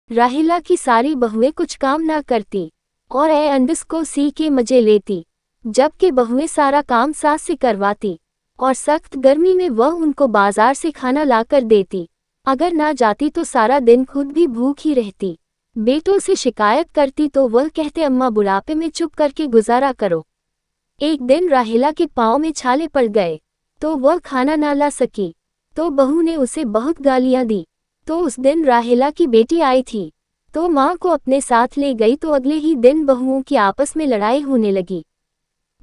राहिला की सारी बहुएं कुछ काम ना करती और अंडस को सी के मजे लेती, जबकि बहुएं सारा काम सास से करवाती और सख्त गर्मी में वह उनको बाजार से खाना लाकर देती। अगर ना जाती तो सारा दिन खुद भी भूख ही रहती। बेटों से शिकायत करती तो वह कहते अम्मा बुढ़ापे में चुप करके गुजारा करो। एक दिन राहिला के पाँव में छाले पड़ गए तो वह खाना ना ला सकी, तो बहू ने उसे बहुत गालियां दी। तो उस दिन राहिला की बेटी आई थी तो माँ को अपने साथ ले गई, तो अगले ही दिन बहुओं की आपस में लड़ाई होने लगी।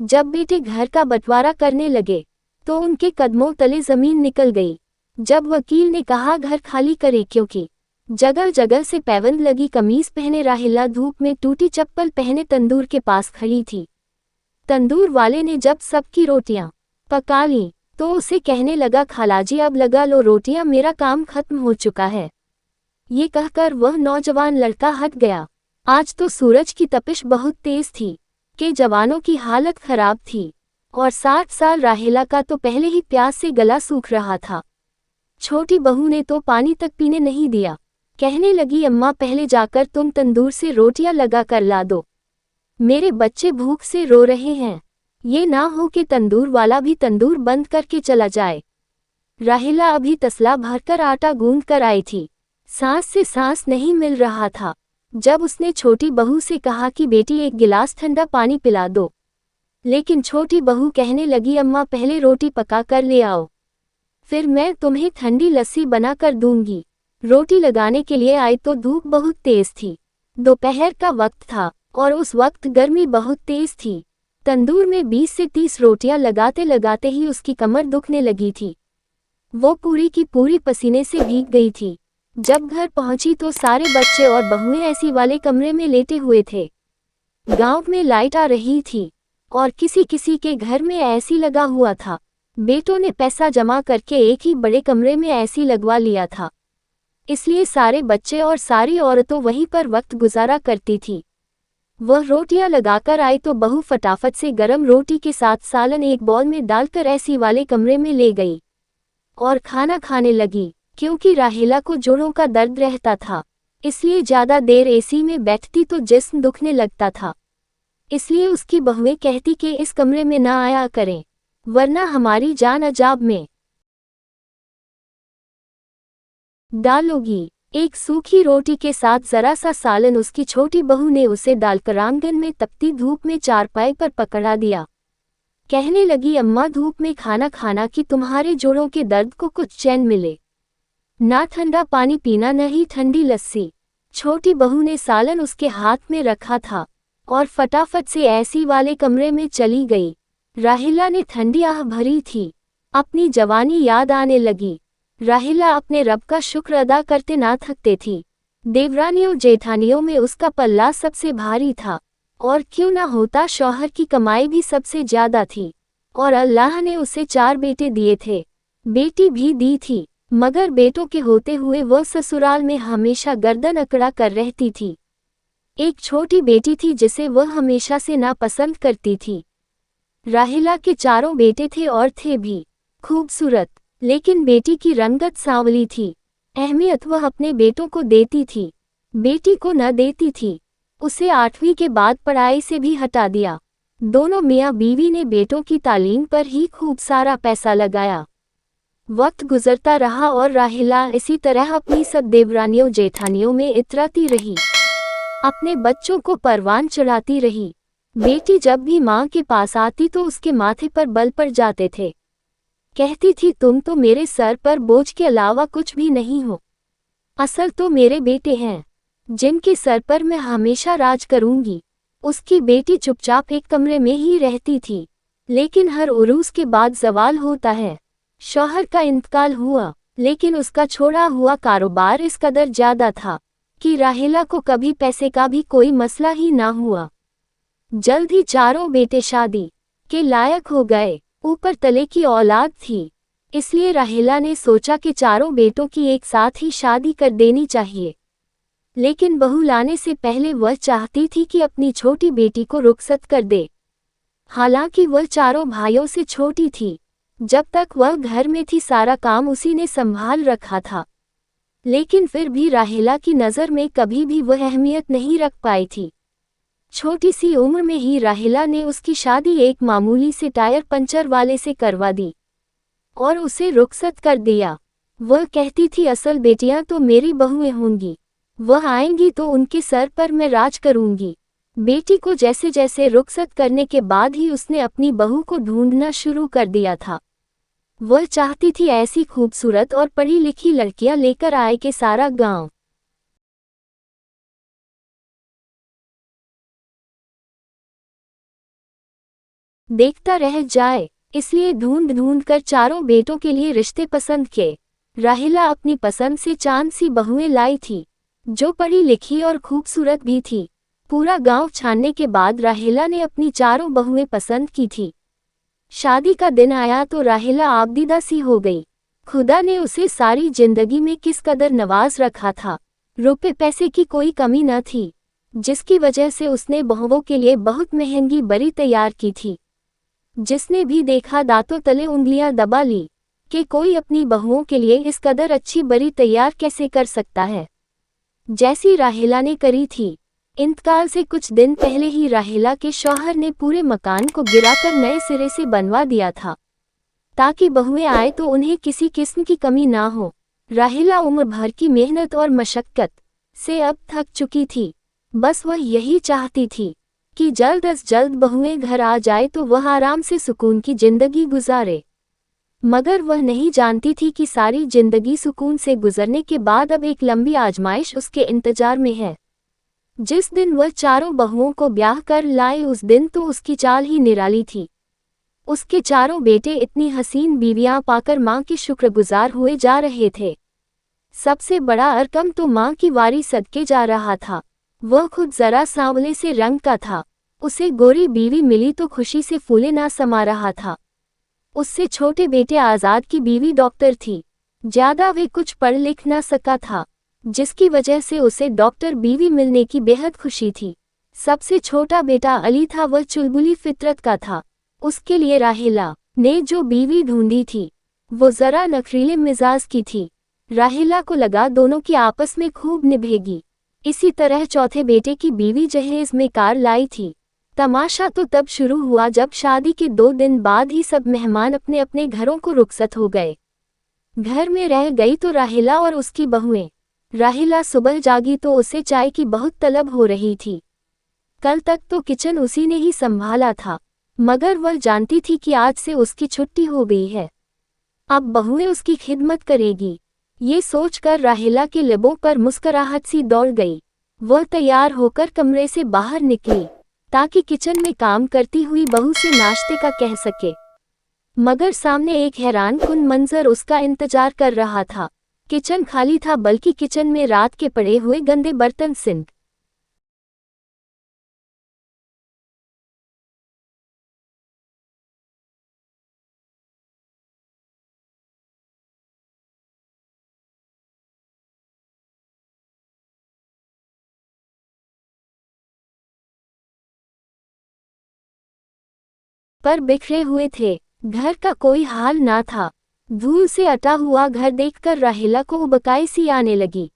जब बेटे घर का बंटवारा करने लगे तो उनके कदमों तले जमीन निकल गई। जब वकील ने कहा घर खाली करे, क्योंकि जगह जगह से पैबंद लगी कमीज पहने राहिला धूप में टूटी चप्पल पहने तंदूर के पास खड़ी थी। तंदूर वाले ने जब सबकी रोटियां पका ली तो उसे कहने लगा, खालाजी अब लगा लो रोटियां, मेरा काम खत्म हो चुका है। ये कहकर वह नौजवान लड़का हट गया। आज तो सूरज की तपिश बहुत तेज थी कि जवानों की हालत खराब थी और 60 साल राहिला का तो पहले ही प्यास से गला सूख रहा था। छोटी बहू ने तो पानी तक पीने नहीं दिया। कहने लगी, अम्मा पहले जाकर तुम तंदूर से रोटियां लगा कर ला दो, मेरे बच्चे भूख से रो रहे हैं। ये ना हो कि तंदूर वाला भी तंदूर बंद करके चला जाए। राहिला अभी तसला भरकर आटा गूंद कर आई थी, सांस से सांस नहीं मिल रहा था। जब उसने छोटी बहू से कहा कि बेटी एक गिलास ठंडा पानी पिला दो, लेकिन छोटी बहू कहने लगी, अम्मा पहले रोटी पका कर ले आओ, फिर मैं तुम्हें ठंडी लस्सी बना कर दूंगी। रोटी लगाने के लिए आई तो धूप बहुत तेज थी। दोपहर का वक्त था और उस वक्त गर्मी बहुत तेज थी। तंदूर में 20 से 30 रोटियां लगाते लगाते ही उसकी कमर दुखने लगी थी। वो पूरी की पूरी पसीने से भीग गई थी। जब घर पहुंची तो सारे बच्चे और बहुएं ऐसी वाले कमरे में लेटे हुए थे। गांव में लाइट आ रही थी और किसी किसी के घर में ऐसी लगा हुआ था। बेटों ने पैसा जमा करके एक ही बड़े कमरे में ऐसी लगवा लिया था, इसलिए सारे बच्चे और सारी औरतों वहीं पर वक्त गुजारा करती थी। वह रोटियां लगाकर आई तो बहू फटाफट से गरम रोटी के साथ सालन एक बॉल में डालकर ऐसी वाले कमरे में ले गई और खाना खाने लगी। क्योंकि राहिला को जोड़ों का दर्द रहता था, इसलिए ज्यादा देर एसी में बैठती तो जिस्म दुखने लगता था। इसलिए उसकी बहुएं कहती कि इस कमरे में ना आया करें, वरना हमारी जान अजाब में डालोगी। एक सूखी रोटी के साथ जरा सा सालन उसकी छोटी बहू ने उसे डालकर आंगन में तपती धूप में चारपाई पर पकड़ा दिया। कहने लगी, अम्मा धूप में खाना खाना कि तुम्हारे जोड़ों के दर्द को कुछ चैन मिले। ना ठंडा पानी पीना न ही ठंडी लस्सी। छोटी बहू ने सालन उसके हाथ में रखा था और फटाफट से ऐसी वाले कमरे में चली गई। राहिला ने ठंडी आह भरी थी। अपनी जवानी याद आने लगी। राहिला अपने रब का शुक्र अदा करते ना थकते थी। देवरानियों जेठानियों में उसका पल्ला सबसे भारी था और क्यों ना होता शौहर की कमाई भी सबसे ज्यादा थी और अल्लाह ने उसे 4 बेटे दिए थे, बेटी भी दी थी, मगर बेटों के होते हुए वह ससुराल में हमेशा गर्दन अकड़ा कर रहती थी। एक छोटी बेटी थी जिसे वह हमेशा से नापसंद करती थी। राहिला के 4 बेटे थे और थे भी खूबसूरत, लेकिन बेटी की रंगत सांवली थी। अहमियत वह अपने बेटों को देती थी, बेटी को न देती थी। उसे 8वीं के बाद पढ़ाई से भी हटा दिया। दोनों मियाँ बीवी ने बेटों की तालीम पर ही खूब सारा पैसा लगाया। वक्त गुजरता रहा और राहिला इसी तरह अपनी सब देवरानियों जेठानियों में इतराती रही, अपने बच्चों को परवान चढ़ाती रही। बेटी जब भी माँ के पास आती तो उसके माथे पर बल पड़ जाते थे। कहती थी, तुम तो मेरे सर पर बोझ के अलावा कुछ भी नहीं हो, असल तो मेरे बेटे हैं जिनके सर पर मैं हमेशा राज करूंगी। उसकी बेटी चुपचाप एक कमरे में ही रहती थी, लेकिन हर उरूस के बाद जवाल होता है। शौहर का इंतकाल हुआ, लेकिन उसका छोड़ा हुआ कारोबार इस कदर ज्यादा था कि राहिला को कभी पैसे का भी कोई मसला ही ना हुआ। जल्द ही 4 बेटे शादी के लायक हो गए। ऊपर तले की औलाद थी, इसलिए राहिला ने सोचा कि 4 बेटों की एक साथ ही शादी कर देनी चाहिए। लेकिन बहू लाने से पहले वह चाहती थी कि अपनी छोटी बेटी को रुखसत कर दे। हालांकि वह 4 भाइयों से छोटी थी। जब तक वह घर में थी सारा काम उसी ने संभाल रखा था। लेकिन फिर भी राहेला की नज़र में कभी भी वह अहमियत नहीं रख पाई थी। छोटी सी उम्र में ही राहेला ने उसकी शादी एक मामूली से टायर पंचर वाले से करवा दी और उसे रुखसत कर दिया। वह कहती थी असल बेटियां तो मेरी बहुएं होंगी, वह आएंगी तो उनके सर पर मैं राज करूंगी। बेटी को जैसे जैसे रुखसत करने के बाद ही उसने अपनी बहू को ढूंढना शुरू कर दिया था। वह चाहती थी ऐसी खूबसूरत और पढ़ी लिखी लड़कियां लेकर आए कि सारा गांव देखता रह जाए। इसलिए ढूंढ ढूंढ कर चारों बेटों के लिए रिश्ते पसंद किए। राहेला अपनी पसंद से चांद सी बहुएं लाई थी, जो पढ़ी लिखी और खूबसूरत भी थी। पूरा गांव छानने के बाद राहेला ने अपनी चारों बहुएं पसंद की थी। शादी का दिन आया तो राहेला आबदीदा सी हो गई। खुदा ने उसे सारी जिंदगी में किस कदर नवाज रखा था। रुपए पैसे की कोई कमी न थी, जिसकी वजह से उसने बहुओं के लिए बहुत महंगी बरी तैयार की थी। जिसने भी देखा दांतों तले उंगलियां दबा ली कि कोई अपनी बहुओं के लिए इस कदर अच्छी बरी तैयार कैसे कर सकता है, जैसी राहेला ने करी थी। इंतकाल से कुछ दिन पहले ही राहेला के शौहर ने पूरे मकान को गिराकर नए सिरे से बनवा दिया था, ताकि बहुएं आए तो उन्हें किसी किस्म की कमी ना हो। राहेला उम्र भर की मेहनत और मशक्कत से अब थक चुकी थी। बस वह यही चाहती थी कि जल्द अज जल्द बहुएं घर आ जाए तो वह आराम से सुकून की जिंदगी गुजारे। मगर वह नहीं जानती थी कि सारी जिंदगी सुकून से गुजरने के बाद अब एक लंबी आजमाइश उसके इंतजार में है। जिस दिन वह चारों बहुओं को ब्याह कर लाए उस दिन तो उसकी चाल ही निराली थी। उसके चारों बेटे इतनी हसीन बीवियां पाकर मां के शुक्रगुजार हुए जा रहे थे। सबसे बड़ा अरकम तो मां की वारी सदके जा रहा था। वह खुद जरा सांवले से रंग का था। उसे गोरी बीवी मिली तो खुशी से फूले ना समा रहा था। उससे छोटे बेटे आजाद की बीवी डॉक्टर थी। ज्यादा वे कुछ पढ़ लिख ना सका था, जिसकी वजह से उसे डॉक्टर बीवी मिलने की बेहद खुशी थी। सबसे छोटा बेटा अली था, वह चुलबुली फितरत का था। उसके लिए राहेला ने जो बीवी ढूंढी थी वो जरा नखरीले मिजाज की थी। राहेला को लगा दोनों की आपस में खूब निभेगी। इसी तरह चौथे बेटे की बीवी जहेज में कार लाई थी। तमाशा तो तब शुरू हुआ जब शादी के 2 दिन बाद ही सब मेहमान अपने अपने घरों को रुखसत हो गए। घर में रह गई तो राहेला और उसकी बहुएं। राहेला सुबह जागी तो उसे चाय की बहुत तलब हो रही थी। कल तक तो किचन उसी ने ही संभाला था, मगर वह जानती थी कि आज से उसकी छुट्टी हो गई है। अब बहुएं उसकी खिदमत करेगी। ये सोचकर राहेला के लिबों पर मुस्कुराहट सी दौड़ गई। वह तैयार होकर कमरे से बाहर निकली ताकि किचन में काम करती हुई बहू से नाश्ते का कह सके। मगर सामने एक हैरानकुन मंजर उसका इंतजार कर रहा था। किचन खाली था, बल्कि किचन में रात के पड़े हुए गंदे बर्तन सिंक पर बिखरे हुए थे। घर का कोई हाल ना था। धूल से अटा हुआ घर देखकर राहेला को उबकाई सी आने लगी।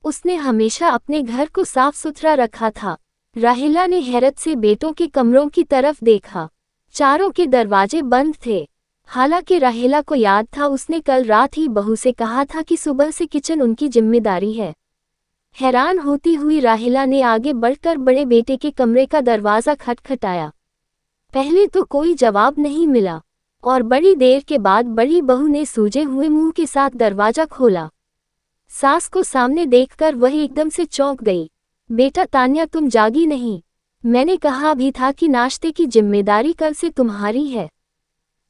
उसने हमेशा अपने घर को साफ सुथरा रखा था। राहेला ने हैरत से बेटों के कमरों की तरफ देखा। चारों के दरवाजे बंद थे। हालांकि राहेला को याद था उसने कल रात ही बहू से कहा था कि सुबह से किचन उनकी जिम्मेदारी है। हैरान होती हुई राहेला ने आगे बढ़कर बड़े बेटे के कमरे का दरवाज़ा खटखटाया। पहले तो कोई जवाब नहीं मिला और बड़ी देर के बाद बड़ी बहू ने सूजे हुए मुंह के साथ दरवाजा खोला। सास को सामने देखकर वह एकदम से चौंक गई। बेटा तान्या, तुम जागी नहीं? मैंने कहा भी था कि नाश्ते की जिम्मेदारी कल से तुम्हारी है।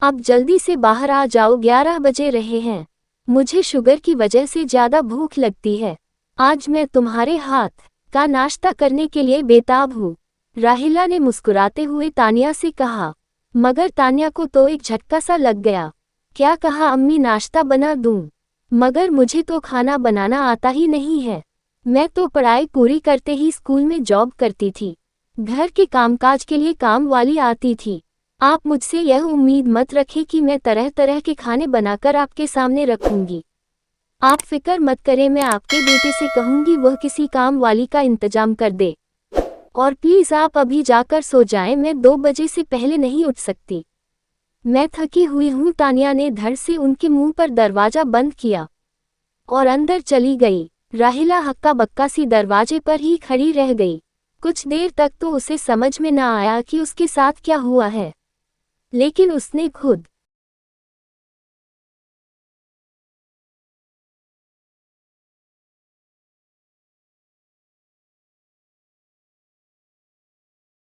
अब जल्दी से बाहर आ जाओ, 11 बजे रहे हैं। मुझे शुगर की वजह से ज्यादा भूख लगती है। आज मैं तुम्हारे हाथ का नाश्ता करने के लिए बेताब हूँ। राहेला ने मुस्कुराते हुए तान्या से कहा, मगर तान्या को तो एक झटका सा लग गया। क्या कहा? अम्मी नाश्ता बना दूं? मगर मुझे तो खाना बनाना आता ही नहीं है। मैं तो पढ़ाई पूरी करते ही स्कूल में जॉब करती थी। घर के कामकाज के लिए काम वाली आती थी। आप मुझसे यह उम्मीद मत रखें कि मैं तरह तरह के खाने बनाकर आपके सामने रखूंगी। आप फिक्र मत करें, मैं आपके बेटे से कहूंगी वह किसी काम वाली का इंतजाम कर दे। और प्लीज आप अभी जाकर सो जाएं, मैं 2 बजे से पहले नहीं उठ सकती। मैं थकी हुई हूँ। तानिया ने धड़ से उनके मुंह पर दरवाजा बंद किया और अंदर चली गई। राहिला हक्का बक्का सी दरवाजे पर ही खड़ी रह गई। कुछ देर तक तो उसे समझ में न आया कि उसके साथ क्या हुआ है, लेकिन उसने खुद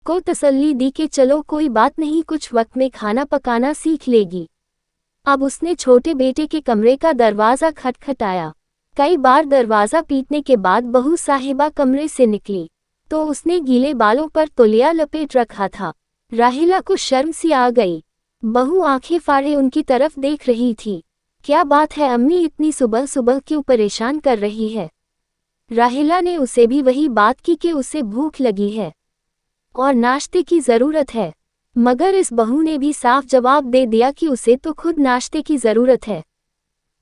को तसल्ली दी कि चलो कोई बात नहीं, कुछ वक्त में खाना पकाना सीख लेगी। अब उसने छोटे बेटे के कमरे का दरवाज़ा खटखटाया। कई बार दरवाज़ा पीटने के बाद बहू साहिबा कमरे से निकली तो उसने गीले बालों पर तौलिया लपेट रखा था। राहिला को शर्म सी आ गई। बहू आंखें फाड़े उनकी तरफ देख रही थी। क्या बात है अम्मी, इतनी सुबह सुबह क्यों परेशान कर रही है? राहिला ने उसे भी वही बात की कि उसे भूख लगी है और नाश्ते की ज़रूरत है, मगर इस बहू ने भी साफ जवाब दे दिया कि उसे तो खुद नाश्ते की ज़रूरत है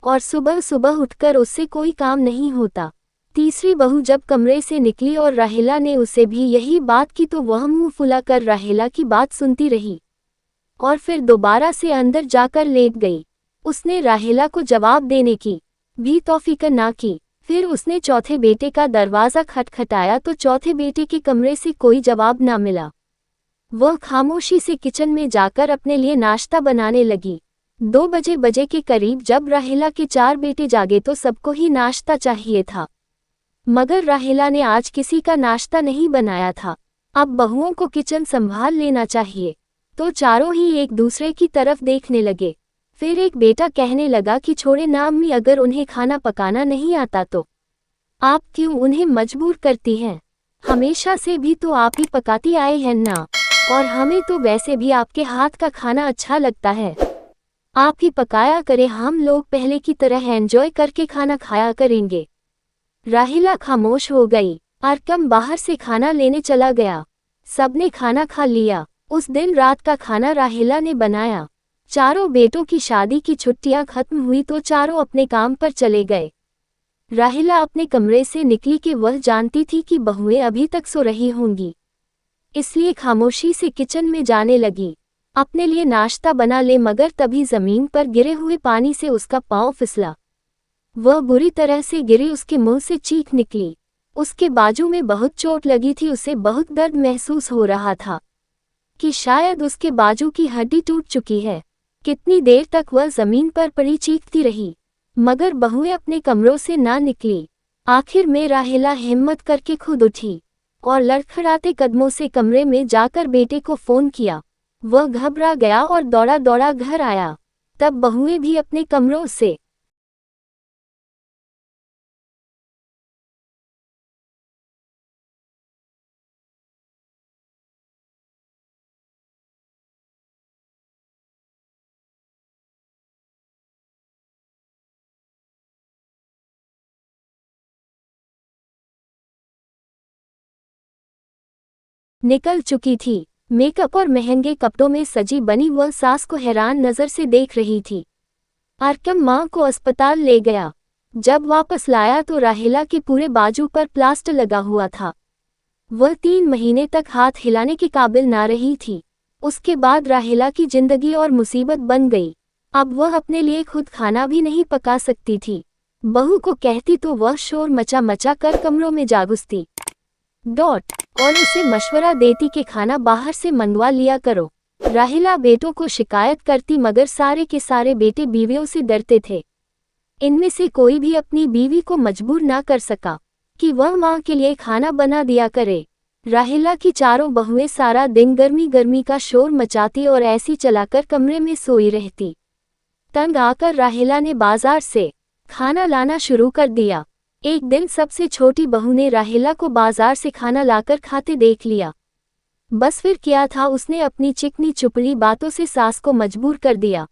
और सुबह सुबह उठकर उससे कोई काम नहीं होता। तीसरी बहू जब कमरे से निकली और राहिला ने उसे भी यही बात की तो वह मुंह फुलाकर राहिला की बात सुनती रही और फिर दोबारा से अंदर जाकर लेट गई। उसने राहिला को जवाब देने की भी तौफीक ना की। फिर उसने चौथे बेटे का दरवाज़ा खटखटाया तो चौथे बेटे के कमरे से कोई जवाब ना मिला। वह खामोशी से किचन में जाकर अपने लिए नाश्ता बनाने लगी। 2 बजे के करीब जब राहिला के 4 बेटे जागे तो सबको ही नाश्ता चाहिए था, मगर राहिला ने आज किसी का नाश्ता नहीं बनाया था। अब बहुओं को किचन संभाल लेना चाहिए, तो चारों ही एक दूसरे की तरफ देखने लगे। फिर एक बेटा कहने लगा कि छोड़े ना अम्मी, अगर उन्हें खाना पकाना नहीं आता तो आप क्यों उन्हें मजबूर करती हैं? हमेशा से भी तो आप ही पकाती आए हैं ना, और हमें तो वैसे भी आपके हाथ का खाना अच्छा लगता है। आप ही पकाया करें, हम लोग पहले की तरह एंजॉय करके खाना खाया करेंगे। राहिला खामोश हो गई। अरकम बाहर से खाना लेने चला गया। सबने खाना खा लिया। उस दिन रात का खाना राहिला ने बनाया। चारों बेटों की शादी की छुट्टियां खत्म हुई तो चारों अपने काम पर चले गए। राहिला अपने कमरे से निकली कि वह जानती थी कि बहुएं अभी तक सो रही होंगी, इसलिए खामोशी से किचन में जाने लगी। अपने लिए नाश्ता बना ले, मगर तभी जमीन पर गिरे हुए पानी से उसका पांव फिसला। वह बुरी तरह से गिरी, उसके मुंह से चीख निकली। उसके बाजू में बहुत चोट लगी थी। उसे बहुत दर्द महसूस हो रहा था कि शायद उसके बाजू की हड्डी टूट चुकी है। कितनी देर तक वह जमीन पर पड़ी चीखती रही, मगर बहुएं अपने कमरों से ना निकली। आखिर में राहिला हिम्मत करके खुद उठी और लड़खड़ाते कदमों से कमरे में जाकर बेटे को फोन किया। वह घबरा गया और दौड़ा दौड़ा घर आया। तब बहुएं भी अपने कमरों से निकल चुकी थी। मेकअप और महंगे कपड़ों में सजी बनी वह सास को हैरान नजर से देख रही थी। अरकम मां को अस्पताल ले गया। जब वापस लाया तो राहिला के पूरे बाजू पर प्लास्टर लगा हुआ था। वह 3 महीने तक हाथ हिलाने के काबिल ना रही थी। उसके बाद राहिला की जिंदगी और मुसीबत बन गई। अब वह अपने लिए खुद खाना भी नहीं पका सकती थी। बहू को कहती तो वह शोर मचा मचा कर कमरों में जा घुसती और उसे मशवरा देती कि खाना बाहर से मंगवा लिया करो। राहिला बेटों को शिकायत करती, मगर सारे के सारे बेटे बीवियों से डरते थे। इनमें से कोई भी अपनी बीवी को मजबूर ना कर सका कि वह मां के लिए खाना बना दिया करे। राहिला की चारों बहुएं सारा दिन गर्मी गर्मी का शोर मचाती और ऐसी चलाकर कमरे में सोई रहती। तंग आकर राहिला ने बाजार से खाना लाना शुरू कर दिया। एक दिन सबसे छोटी बहू ने राहिला को बाजार से खाना लाकर खाते देख लिया। बस फिर क्या था, उसने अपनी चिकनी चुपड़ी बातों से सास को मजबूर कर दिया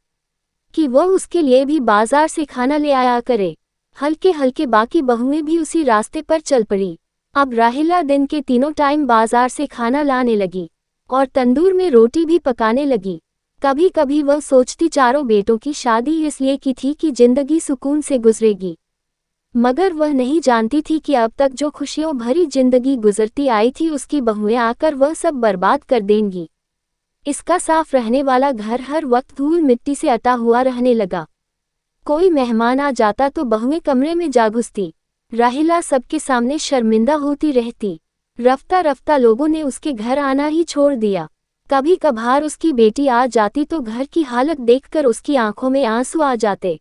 कि वह उसके लिए भी बाजार से खाना ले आया करे। हल्के हल्के बाकी बहुएं भी उसी रास्ते पर चल पड़ी। अब राहिला दिन के 3 टाइम बाजार से खाना लाने लगी और तंदूर में रोटी भी पकाने लगी। कभी कभी वह सोचती चारों बेटों की शादी इसलिए की थी कि जिंदगी सुकून से गुजरेगी, मगर वह नहीं जानती थी कि अब तक जो खुशियों भरी जिंदगी गुजरती आई थी उसकी बहुएं आकर वह सब बर्बाद कर देंगी। इसका साफ रहने वाला घर हर वक्त धूल मिट्टी से अटा हुआ रहने लगा। कोई मेहमान आ जाता तो बहुएं कमरे में जा घुसती। राहिला सबके सामने शर्मिंदा होती रहती। रफ्ता रफ्ता लोगों ने उसके घर आना ही छोड़ दिया। कभी कभार उसकी बेटी आ जाती तो घर की हालत देखकर उसकी आंखों में आंसू आ जाते।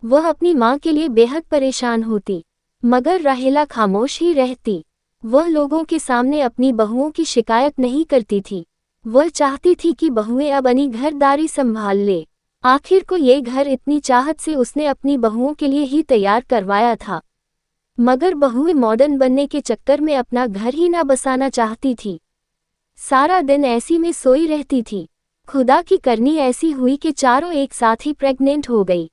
वह अपनी मां के लिए बेहद परेशान होती, मगर राहिला खामोश ही रहती। वह लोगों के सामने अपनी बहुओं की शिकायत नहीं करती थी। वह चाहती थी कि बहुएं अब अपनी घरदारी संभाल ले। आखिर को ये घर इतनी चाहत से उसने अपनी बहुओं के लिए ही तैयार करवाया था, मगर बहुएं मॉडर्न बनने के चक्कर में अपना घर ही ना बसाना चाहती थी। सारा दिन ऐसी में सोई रहती थी। खुदा की करनी ऐसी हुई कि चारों एक साथ ही प्रेग्नेंट हो गई।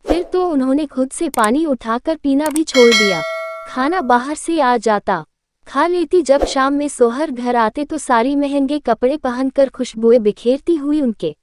फिर तो उन्होंने खुद से पानी उठाकर पीना भी छोड़ दिया। खाना बाहर से आ जाता, खा लेती। जब शाम में सोहर घर आते तो सारी महंगे कपड़े पहनकर खुशबुएं बिखेरती हुई उनके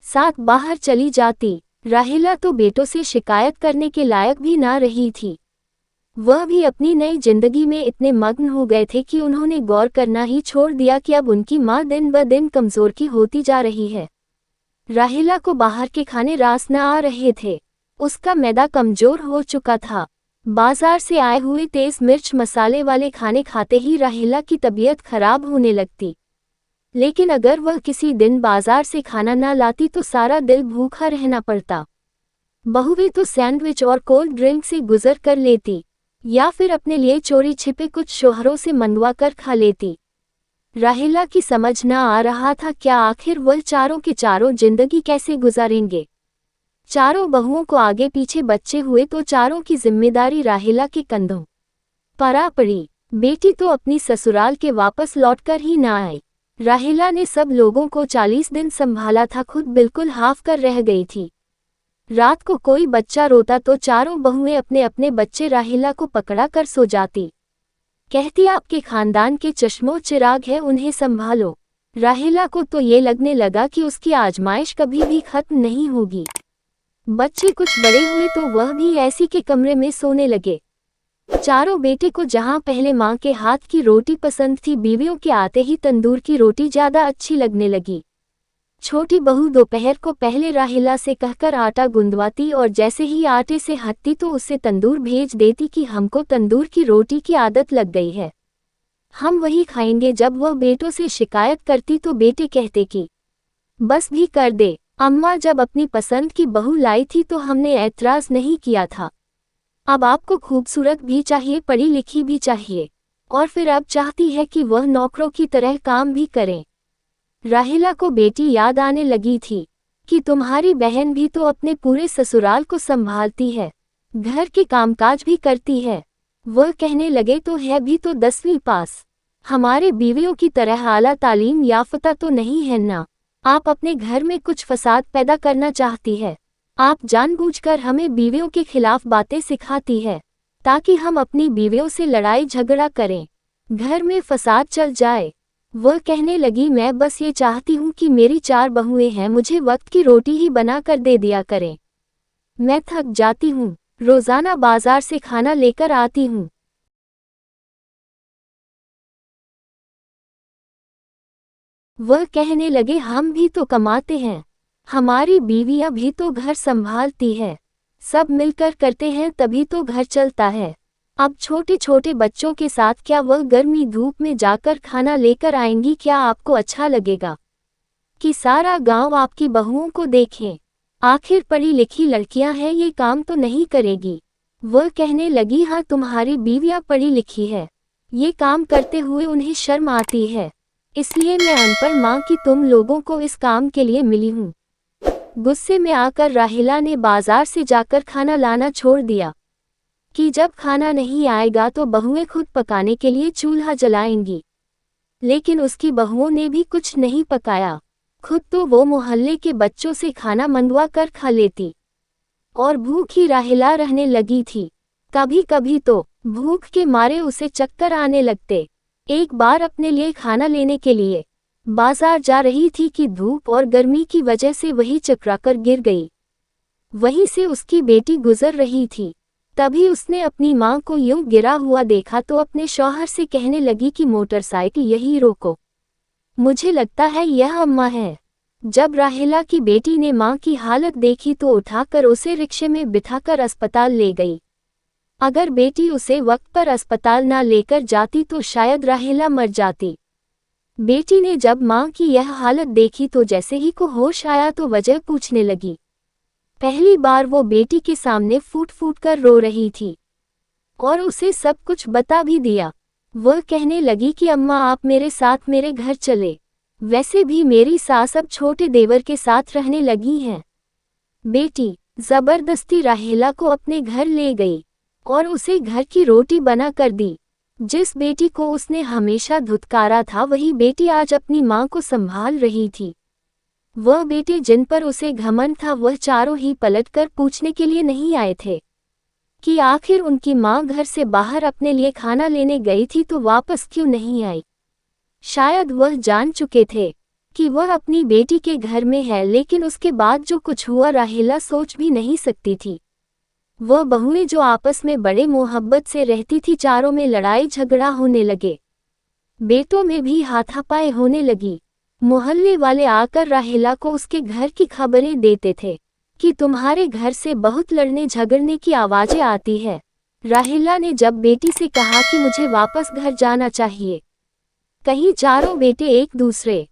साथ बाहर चली जाती। राहिला तो बेटों से शिकायत करने के लायक भी ना रही थी। वह भी अपनी नई जिंदगी में इतने मग्न हो गए थे कि उन्होंने गौर करना ही छोड़ दिया कि अब उनकी मां दिन ब दिन कमजोर की होती जा रही है। राहिला को बाहर के खाने रास न आ रहे थे। उसका मैदा कमजोर हो चुका था। बाजार से आए हुए तेज मिर्च मसाले वाले खाने खाते ही राहिला की तबीयत खराब होने लगती। लेकिन अगर वह किसी दिन बाजार से खाना ना लाती तो सारा दिन भूखा रहना पड़ता। बहुएं तो सैंडविच और कोल्ड ड्रिंक से गुजर कर लेती, या फिर अपने लिए चोरी छिपे कुछ शोहरों से मंगवा कर खा लेती। राहिला की समझ न आ रहा था क्या आखिर वह चारों के चारों जिंदगी कैसे गुजारेंगे। चारों बहुओं को आगे पीछे बच्चे हुए तो चारों की जिम्मेदारी राहिला के कंधों पर आ पड़ी। बेटी तो अपनी ससुराल के वापस लौटकर ही ना आई। राहिला ने सब लोगों को 40 दिन संभाला था, खुद बिल्कुल हाफ कर रह गई थी। रात को कोई बच्चा रोता तो चारों बहुएं अपने अपने बच्चे राहिला को पकड़ा कर सो जाती। कहती आपके खानदान के चश्मो चिराग है, उन्हें संभालो। राहिला को तो ये लगने लगा कि उसकी आजमाइश कभी भी खत्म नहीं होगी। बच्चे कुछ बड़े हुए तो वह भी ऐसी के कमरे में सोने लगे। चारों बेटे को जहां पहले मां के हाथ की रोटी पसंद थी, बीवियों के आते ही तंदूर की रोटी ज्यादा अच्छी लगने लगी। छोटी बहू दोपहर को पहले राहिला से कहकर आटा गूंदवाती और जैसे ही आटे से हटती तो उससे तंदूर भेज देती कि हमको तंदूर की रोटी की आदत लग गई है, हम वही खाएंगे। जब वह बेटों से शिकायत करती तो बेटे कहते कि बस भी कर दे अम्मा, जब अपनी पसंद की बहू लाई थी तो हमने ऐतराज नहीं किया था। अब आपको खूबसूरत भी चाहिए, पढ़ी लिखी भी चाहिए, और फिर अब चाहती है कि वह नौकरों की तरह काम भी करें। राहिला को बेटी याद आने लगी थी कि तुम्हारी बहन भी तो अपने पूरे ससुराल को संभालती है, घर के कामकाज भी करती है। वह कहने लगे तो है भी तो 10वीं पास, हमारे बीवियों की तरह आला तालीम याफ्ता तो नहीं है ना। आप अपने घर में कुछ फसाद पैदा करना चाहती है। आप जानबूझकर हमें बीवियों के खिलाफ बातें सिखाती है ताकि हम अपनी बीवियों से लड़ाई झगड़ा करें, घर में फसाद चल जाए। वह कहने लगी मैं बस ये चाहती हूँ कि मेरी 4 बहुएं हैं, मुझे वक्त की रोटी ही बना कर दे दिया करें। मैं थक जाती हूँ, रोजाना बाजार से खाना लेकर आती हूँ। वह कहने लगे हम भी तो कमाते हैं, हमारी बीवियां भी तो घर संभालती है, सब मिलकर करते हैं तभी तो घर चलता है। अब छोटे छोटे बच्चों के साथ क्या वह गर्मी धूप में जाकर खाना लेकर आएंगी? क्या आपको अच्छा लगेगा कि सारा गांव आपकी बहुओं को देखें? आखिर पढ़ी लिखी लड़कियां हैं, ये काम तो नहीं करेगी। वह कहने लगी हाँ, तुम्हारी बीवियां पढ़ी लिखी है, ये काम करते हुए उन्हें शर्म आती है, इसलिए मैं अनपढ़ माँ की तुम लोगों को इस काम के लिए मिली हूँ। गुस्से में आकर राहिला ने बाजार से जाकर खाना लाना छोड़ दिया कि जब खाना नहीं आएगा तो बहुएं खुद पकाने के लिए चूल्हा जलाएंगी। लेकिन उसकी बहुओं ने भी कुछ नहीं पकाया। खुद तो वो मोहल्ले के बच्चों से खाना मंगवा कर खा लेती और भूखी राहिला रहने लगी थी। कभी कभी तो भूख के मारे उसे चक्कर आने लगते। एक बार अपने लिए खाना लेने के लिए बाजार जा रही थी कि धूप और गर्मी की वजह से वही चकराकर गिर गई। वहीं से उसकी बेटी गुजर रही थी। तभी उसने अपनी माँ को यूं गिरा हुआ देखा तो अपने शौहर से कहने लगी कि मोटरसाइकिल यहीं रोको, मुझे लगता है यह अम्मा है। जब राहिला की बेटी ने माँ की हालत देखी तो उठाकर उसे रिक्शे में बिठाकर अस्पताल ले गई। अगर बेटी उसे वक्त पर अस्पताल ना लेकर जाती तो शायद राहिला मर जाती। बेटी ने जब माँ की यह हालत देखी तो जैसे ही को होश आया तो वजह पूछने लगी। पहली बार वो बेटी के सामने फूट फूट कर रो रही थी और उसे सब कुछ बता भी दिया। वह कहने लगी कि अम्मा आप मेरे साथ मेरे घर चले, वैसे भी मेरी सास अब छोटे देवर के साथ रहने लगी हैं। बेटी जबरदस्ती राहिला को अपने घर ले गई और उसे घर की रोटी बना कर दी। जिस बेटी को उसने हमेशा धुतकारा था वही बेटी आज अपनी माँ को संभाल रही थी। वह बेटे जिन पर उसे घमंड था वह चारों ही पलटकर पूछने के लिए नहीं आए थे कि आखिर उनकी माँ घर से बाहर अपने लिए खाना लेने गई थी तो वापस क्यों नहीं आई। शायद वह जान चुके थे कि वह अपनी बेटी के घर में है, लेकिन उसके बाद जो कुछ हुआ राहिला सोच भी नहीं सकती थी। वह बहुएं जो आपस में बड़े मोहब्बत से रहती थी, चारों में लड़ाई झगड़ा होने लगे, बेटों में भी हाथापाई होने लगी। मोहल्ले वाले आकर राहिला को उसके घर की खबरें देते थे कि तुम्हारे घर से बहुत लड़ने झगड़ने की आवाजें आती है। राहिला ने जब बेटी से कहा कि मुझे वापस घर जाना चाहिए, कहीं चारों बेटे एक दूसरे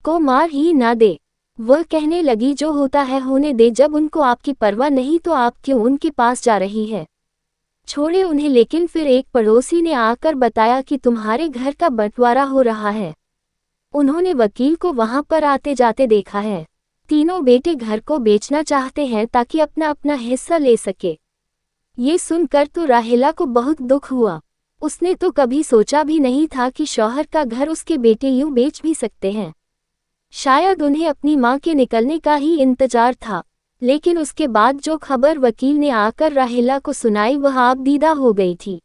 को मार ही ना दे। वह कहने लगी जो होता है होने दे, जब उनको आपकी परवाह नहीं तो आप क्यों उनके पास जा रही है, छोड़े उन्हें। लेकिन फिर एक पड़ोसी ने आकर बताया कि तुम्हारे घर का बंटवारा हो रहा है। उन्होंने वकील को वहां पर आते जाते देखा है। तीनों बेटे घर को बेचना चाहते हैं ताकि अपना अपना हिस्सा ले सके। ये सुनकर तो राहिला को बहुत दुख हुआ। उसने तो कभी सोचा भी नहीं था कि शौहर का घर उसके बेटे यूं बेच भी सकते हैं। शायद उन्हें अपनी माँ के निकलने का ही इंतजार था, लेकिन उसके बाद जो खबर वकील ने आकर राहिला को सुनाई वह आपदीदा हो गई थी,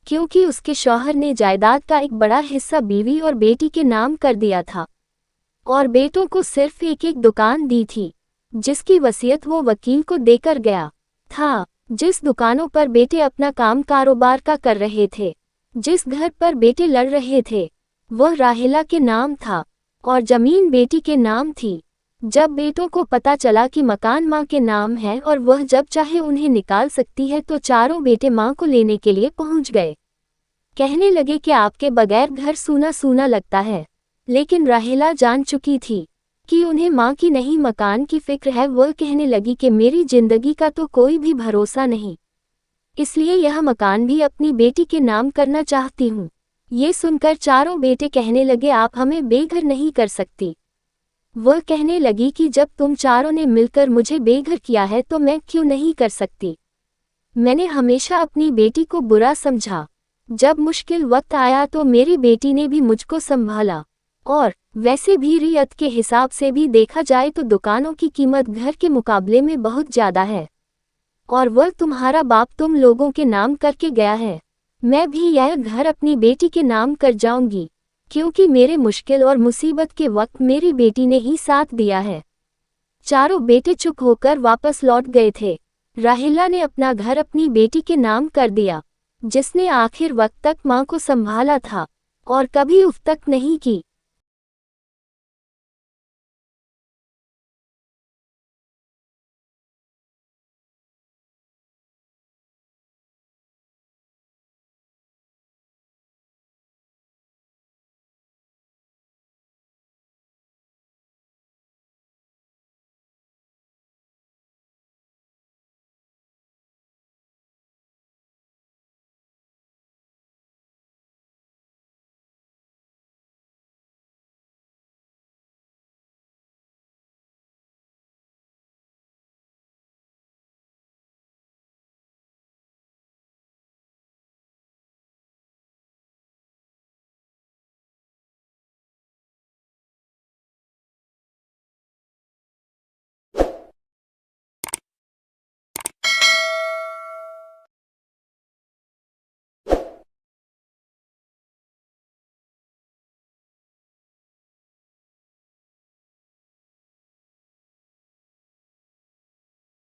क्योंकि उसके शौहर ने जायदाद का एक बड़ा हिस्सा बीवी और बेटी के नाम कर दिया था और बेटों को सिर्फ एक एक दुकान दी थी, जिसकी वसीयत वो वकील को देकर गया था। जिस दुकानों पर बेटे अपना काम कारोबार का कर रहे थे, जिस घर पर बेटे लड़ रहे थे, वह राहिला के नाम था और जमीन बेटी के नाम थी। जब बेटों को पता चला कि मकान माँ के नाम है और वह जब चाहे उन्हें निकाल सकती है तो चारों बेटे माँ को लेने के लिए पहुँच गए। कहने लगे कि आपके बगैर घर सूना सूना लगता है। लेकिन राहिला जान चुकी थी कि उन्हें माँ की नहीं मकान की फिक्र है। वह कहने लगी कि मेरी जिंदगी का तो कोई भी भरोसा नहीं, इसलिए यह मकान भी अपनी बेटी के नाम करना चाहती हूँ। ये सुनकर चारों बेटे कहने लगे आप हमें बेघर नहीं कर सकती। वह कहने लगी कि जब तुम चारों ने मिलकर मुझे बेघर किया है तो मैं क्यों नहीं कर सकती। मैंने हमेशा अपनी बेटी को बुरा समझा। जब मुश्किल वक्त आया तो मेरी बेटी ने भी मुझको संभाला, और वैसे भी रियत के हिसाब से भी देखा जाए तो दुकानों की कीमत घर के मुकाबले में बहुत ज़्यादा है, और वह तुम्हारा बाप तुम लोगों के नाम करके गया है। मैं भी यह घर अपनी बेटी के नाम कर जाऊंगी, क्योंकि मेरे मुश्किल और मुसीबत के वक्त मेरी बेटी ने ही साथ दिया है। चारों बेटे चुप होकर वापस लौट गए थे। राहिला ने अपना घर अपनी बेटी के नाम कर दिया, जिसने आखिर वक्त तक माँ को संभाला था और कभी उफ तक नहीं की।